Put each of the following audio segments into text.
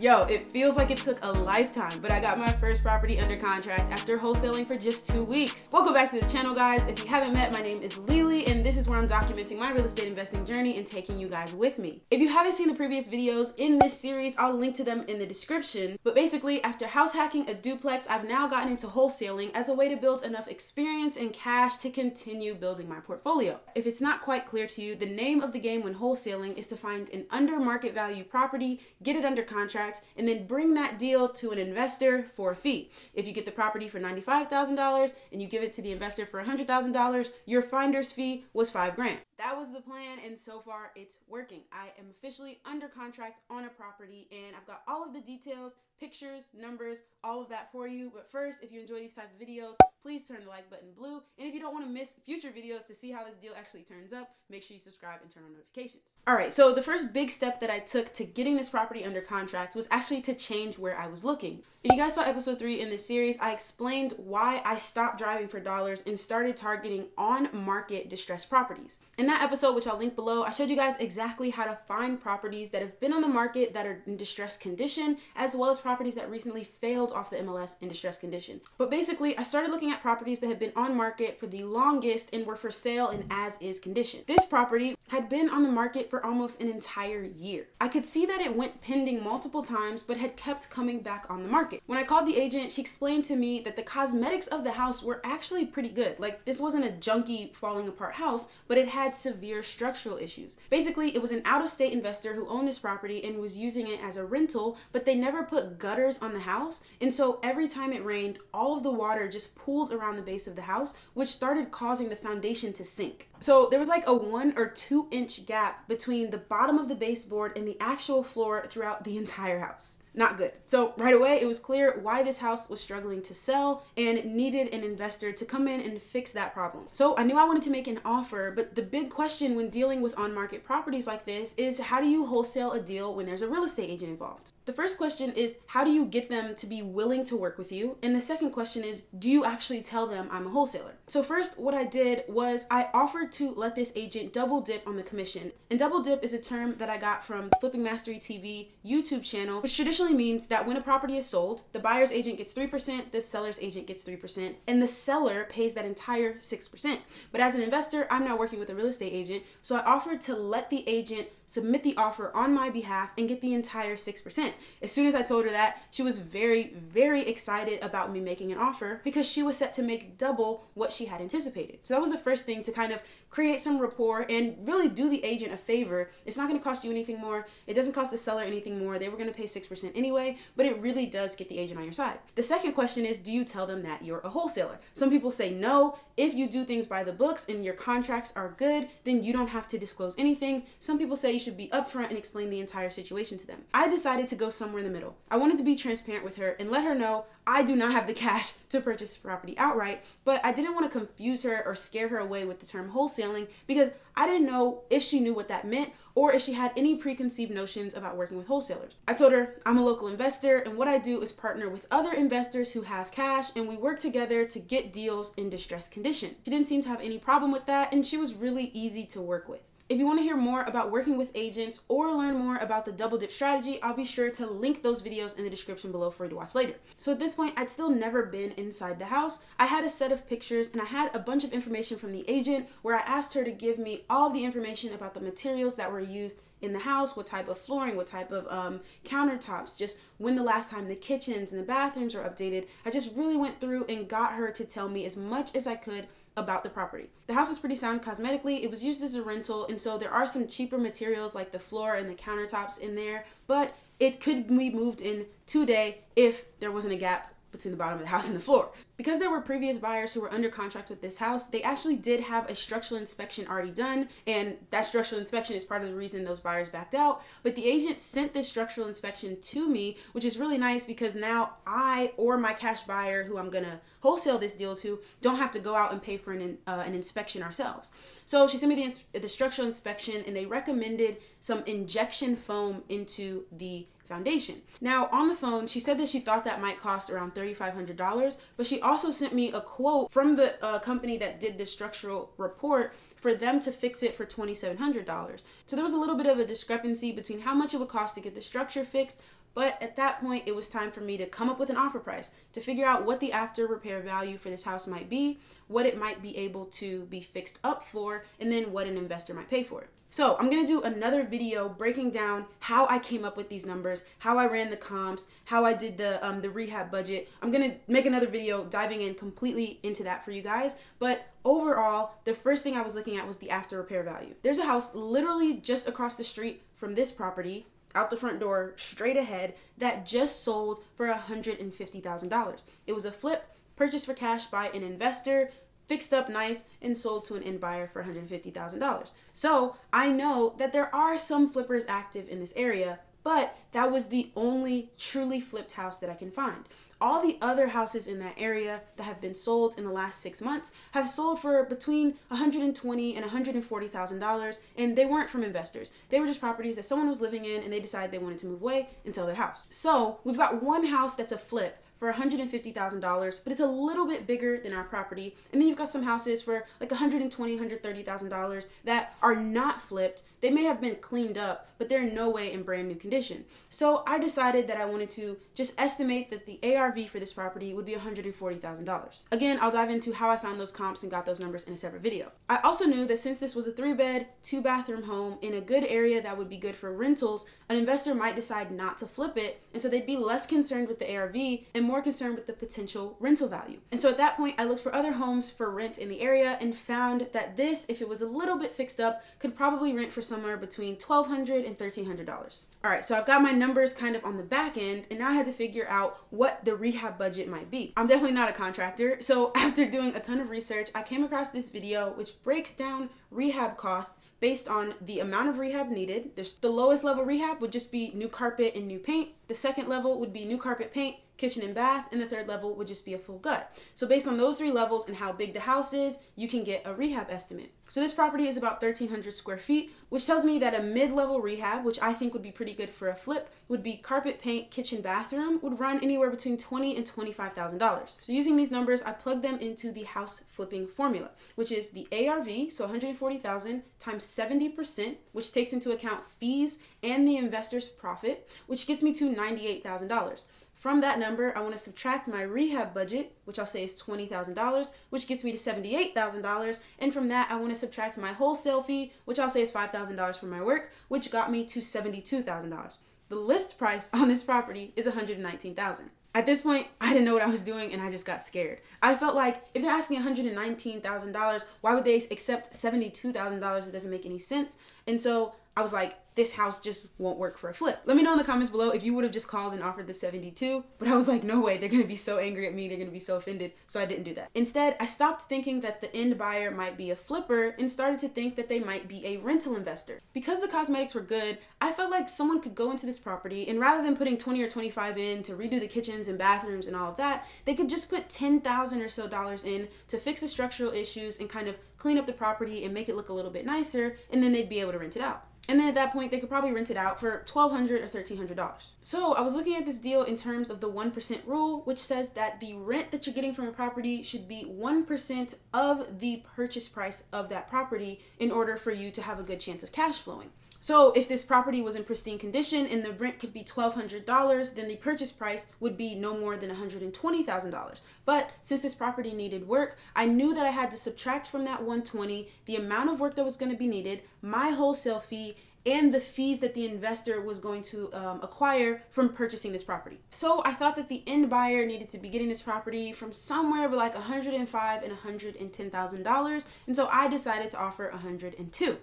Yo, it feels like it took a lifetime, but I got my first property under contract after wholesaling for just 2 weeks. Welcome back to the channel, guys. If you haven't met, my name is Lili, and this is where I'm documenting my real estate investing journey and taking you guys with me. If you haven't seen the previous videos in this series, I'll link to them in the description. But basically, after house hacking a duplex, I've now gotten into wholesaling as a way to build enough experience and cash to continue building my portfolio. If it's not quite clear to you, the name of the game when wholesaling is to find an under market value property, get it under contract, and then bring that deal to an investor for a fee. If you get the property for $95,000 and you give it to the investor for $100,000, your finder's fee was $5,000. That was the plan, and so far it's working. I am officially under contract on a property, and I've got all of the details, pictures, numbers, all of that for you. But first, if you enjoy these type of videos, please turn the like button blue. And if you don't want to miss future videos to see how this deal actually turns up, make sure you subscribe and turn on notifications. All right, so the first big step that I took to getting this property under contract was actually to change where I was looking. If you guys saw episode 3 in this series, I explained why I stopped driving for dollars and started targeting on-market distressed properties. In that episode, which I'll link below, I showed you guys exactly how to find properties that have been on the market that are in distressed condition, as well as properties that recently failed off the MLS in distressed condition. But basically, I started looking at properties that had been on market for the longest and were for sale in as-is condition. This property had been on the market for almost an entire year. I could see that it went pending multiple times, but had kept coming back on the market. When I called the agent, she explained to me that the cosmetics of the house were actually pretty good. Like, this wasn't a junky falling apart house, but it had severe structural issues. Basically, it was an out-of-state investor who owned this property and was using it as a rental, but they never put gutters on the house. And so every time it rained, all of the water just pools around the base of the house, which started causing the foundation to sink. So there was like a 1 or 2 inch gap between the bottom of the baseboard and the actual floor throughout the entire house. Not good. So right away, it was clear why this house was struggling to sell and needed an investor to come in and fix that problem. So I knew I wanted to make an offer, but the big question when dealing with on-market properties like this is, how do you wholesale a deal when there's a real estate agent involved? The first question is, how do you get them to be willing to work with you? And the second question is, do you actually tell them I'm a wholesaler? So first, what I did was I offered to let this agent double dip on the commission. And double dip is a term that I got from the Flipping Mastery TV YouTube channel, which traditionally means that when a property is sold, the buyer's agent gets 3%, the seller's agent gets 3%, and the seller pays that entire 6%. But as an investor, I'm now working with a real estate agent, so I offered to let the agent submit the offer on my behalf and get the entire 6%. As soon as I told her that, she was very, very excited about me making an offer because she was set to make double what she had anticipated. So that was the first thing, to kind of create some rapport and really do the agent a favor. It's not going to cost you anything more. It doesn't cost the seller anything more. They were going to pay 6% anyway, but it really does get the agent on your side. The second question is, do you tell them that you're a wholesaler? Some people say no. If you do things by the books and your contracts are good, then you don't have to disclose anything. Some people say you should be upfront and explain the entire situation to them. I decided to go somewhere in the middle. I wanted to be transparent with her and let her know I do not have the cash to purchase property outright, but I didn't want to confuse her or scare her away with the term wholesaling because I didn't know if she knew what that meant or if she had any preconceived notions about working with wholesalers. I told her I'm a local investor, and what I do is partner with other investors who have cash, and we work together to get deals in distressed condition. She didn't seem to have any problem with that, and she was really easy to work with. If you want to hear more about working with agents or learn more about the double dip strategy, I'll be sure to link those videos in the description below for you to watch later. So at this point, I'd still never been inside the house. I had a set of pictures and I had a bunch of information from the agent where I asked her to give me all the information about the materials that were used in the house, what type of flooring, what type of countertops, just when the last time the kitchens and the bathrooms were updated. I just really went through and got her to tell me as much as I could about the property. The house is pretty sound cosmetically. It was used as a rental, and so there are some cheaper materials like the floor and the countertops in there, but it could be moved in today if there wasn't a gap between the bottom of the house and the floor. Because there were previous buyers who were under contract with this house, they actually did have a structural inspection already done, and that structural inspection is part of the reason those buyers backed out. But the agent sent this structural inspection to me, which is really nice because now I or my cash buyer who I'm gonna wholesale this deal to don't have to go out and pay for an inspection ourselves. So she sent me the structural inspection, and they recommended some injection foam into the foundation. Now, on the phone, she said that she thought that might cost around $3,500, but she also sent me a quote from the company that did the structural report for them to fix it for $2,700. So there was a little bit of a discrepancy between how much it would cost to get the structure fixed But at that point, it was time for me to come up with an offer price to figure out what the after repair value for this house might be, what it might be able to be fixed up for, and then what an investor might pay for it. So I'm going to do another video breaking down how I came up with these numbers, how I ran the comps, how I did the rehab budget. I'm going to make another video diving in completely into that for you guys. But overall, the first thing I was looking at was the after repair value. There's a house literally just across the street from this property, out the front door, straight ahead, that just sold for $150,000. It was a flip, purchased for cash by an investor, fixed up nice, and sold to an end buyer for $150,000. So I know that there are some flippers active in this area, but that was the only truly flipped house that I can find. All the other houses in that area that have been sold in the last 6 months have sold for between $120,000 and $140,000, and they weren't from investors. They were just properties that someone was living in and they decided they wanted to move away and sell their house. So we've got one house that's a flip for $150,000, but it's a little bit bigger than our property. And then you've got some houses for like $120,000, $130,000 that are not flipped. They may have been cleaned up, but they're in no way in brand new condition. So I decided that I wanted to just estimate that the ARV for this property would be $140,000. Again, I'll dive into how I found those comps and got those numbers in a separate video. I also knew that since this was a 3-bed, 2-bathroom home in a good area that would be good for rentals, an investor might decide not to flip it, and so they'd be less concerned with the ARV and more concerned with the potential rental value. And so at that point, I looked for other homes for rent in the area and found that this, if it was a little bit fixed up, could probably rent for somewhere between $1,200 and $1,300. All right, so I've got my numbers kind of on the back end, and now I had to figure out what the rehab budget might be. I'm definitely not a contractor, so after doing a ton of research, I came across this video which breaks down rehab costs based on the amount of rehab needed. The lowest level rehab would just be new carpet and new paint. The second level would be new carpet, paint, kitchen and bath, and the third level would just be a full gut. So based on those 3 levels and how big the house is, you can get a rehab estimate. So this property is about 1,300 square feet, which tells me that a mid-level rehab, which I think would be pretty good for a flip, would be carpet, paint, kitchen, bathroom, would run anywhere between $20,000 and $25,000. So using these numbers, I plugged them into the house flipping formula, which is the ARV, so $140,000 times 70%, which takes into account fees and the investor's profit, which gets me to $98,000. From that number, I want to subtract my rehab budget, which I'll say is $20,000, which gets me to $78,000. And from that, I want to subtract my wholesale fee, which I'll say is $5,000 for my work, which got me to $72,000. The list price on this property is $119,000. At this point, I didn't know what I was doing and I just got scared. I felt like if they're asking $119,000, why would they accept $72,000? It doesn't make any sense. And so I was like, this house just won't work for a flip. Let me know in the comments below if you would have just called and offered the 72, but I was like, no way, they're gonna be so angry at me, they're gonna be so offended, so I didn't do that. Instead, I stopped thinking that the end buyer might be a flipper and started to think that they might be a rental investor. Because the cosmetics were good, I felt like someone could go into this property and rather than putting 20 or 25 in to redo the kitchens and bathrooms and all of that, they could just put $10,000 or so in to fix the structural issues and kind of clean up the property and make it look a little bit nicer, and then they'd be able to rent it out. And then at that point, they could probably rent it out for $1,200 or $1,300. So I was looking at this deal in terms of the 1% rule, which says that the rent that you're getting from a property should be 1% of the purchase price of that property in order for you to have a good chance of cash flowing. So if this property was in pristine condition and the rent could be $1,200, then the purchase price would be no more than $120,000. But since this property needed work, I knew that I had to subtract from that $120 the amount of work that was going to be needed, my wholesale fee, and the fees that the investor was going to acquire from purchasing this property. So I thought that the end buyer needed to be getting this property from somewhere but like $105,000 and $110,000, and so I decided to offer $102,000.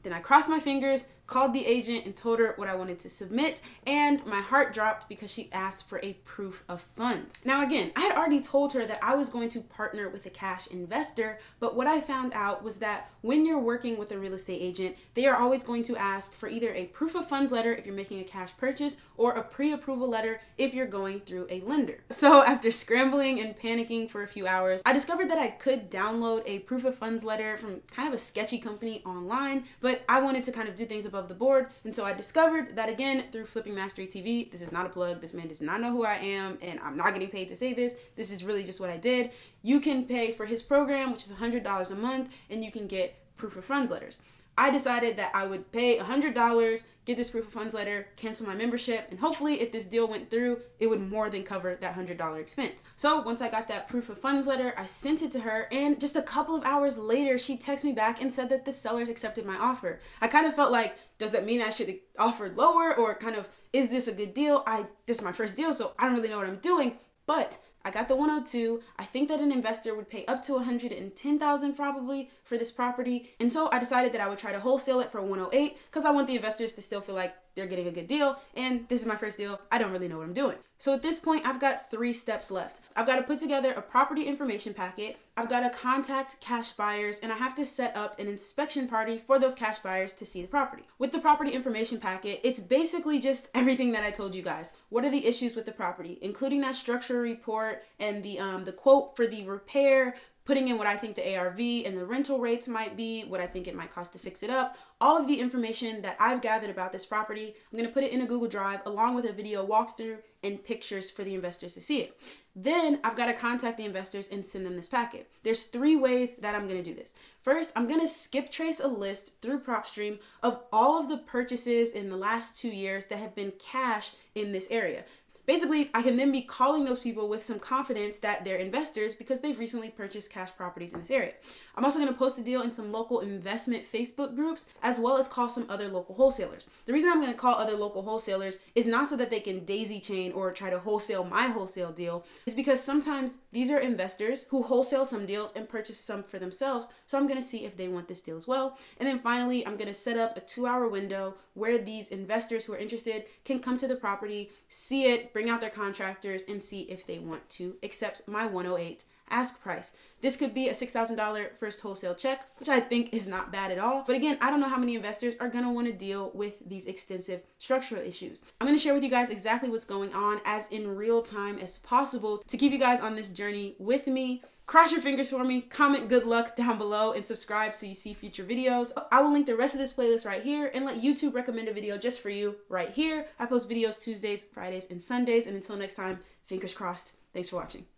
Then I crossed my fingers, called the agent and told her what I wanted to submit, and my heart dropped because she asked for a proof of funds. Now again, I had already told her that I was going to partner with a cash investor, but what I found out was that when you're working with a real estate agent, they are always going to ask for either a proof of funds letter if you're making a cash purchase or a pre-approval letter if you're going through a lender. So after scrambling and panicking for a few hours, I discovered that I could download a proof of funds letter from kind of a sketchy company online, but I wanted to kind of do things above the board, and so I discovered that again through Flipping Mastery TV. This is not a plug. This man does not know who I am, and I'm not getting paid to say this. This is really just what I did. You can pay for his program, which is $100 a month, and you can get proof of funds letters. I decided that I would pay $100, get this proof of funds letter, cancel my membership, and hopefully if this deal went through, it would more than cover that $100 expense. So once I got that proof of funds letter, I sent it to her, and just a couple of hours later, she texted me back and said that the sellers accepted my offer. I kind of felt like, does that mean I should have offered lower, or kind of, is this a good deal? This is my first deal, so I don't really know what I'm doing, but I got the 102. I think that an investor would pay up to $110,000 probably for this property. And so I decided that I would try to wholesale it for 108 because I want the investors to still feel like they're getting a good deal. And this is my first deal. I don't really know what I'm doing. So at this point, I've got 3 steps left. I've got to put together a property information packet. I've got to contact cash buyers, and I have to set up an inspection party for those cash buyers to see the property. With the property information packet, it's basically just everything that I told you guys. What are the issues with the property, including that structural report and the quote for the repair, putting in what I think the ARV and the rental rates might be, what I think it might cost to fix it up, all of the information that I've gathered about this property. I'm going to put it in a Google Drive along with a video walkthrough and pictures for the investors to see it. Then I've got to contact the investors and send them this packet. There's 3 ways that I'm going to do this. First, I'm going to skip trace a list through Propstream of all of the purchases in the last 2 years that have been cash in this area. Basically, I can then be calling those people with some confidence that they're investors because they've recently purchased cash properties in this area. I'm also going to post a deal in some local investment Facebook groups, as well as call some other local wholesalers. The reason I'm going to call other local wholesalers is not so that they can daisy chain or try to wholesale my wholesale deal. It's because sometimes these are investors who wholesale some deals and purchase some for themselves. So I'm going to see if they want this deal as well. And then finally, I'm going to set up a 2-hour window where these investors who are interested can come to the property, see it, bring out their contractors, and see if they want to accept my 108 ask price. This could be a $6,000 first wholesale check, which I think is not bad at all. But again, I don't know how many investors are going to want to deal with these extensive structural issues. I'm going to share with you guys exactly what's going on as in real time as possible to keep you guys on this journey with me. Cross your fingers for me, comment good luck down below, and subscribe so you see future videos. I will link the rest of this playlist right here and let YouTube recommend a video just for you right here. I post videos Tuesdays, Fridays, and Sundays. And until next time, fingers crossed. Thanks for watching.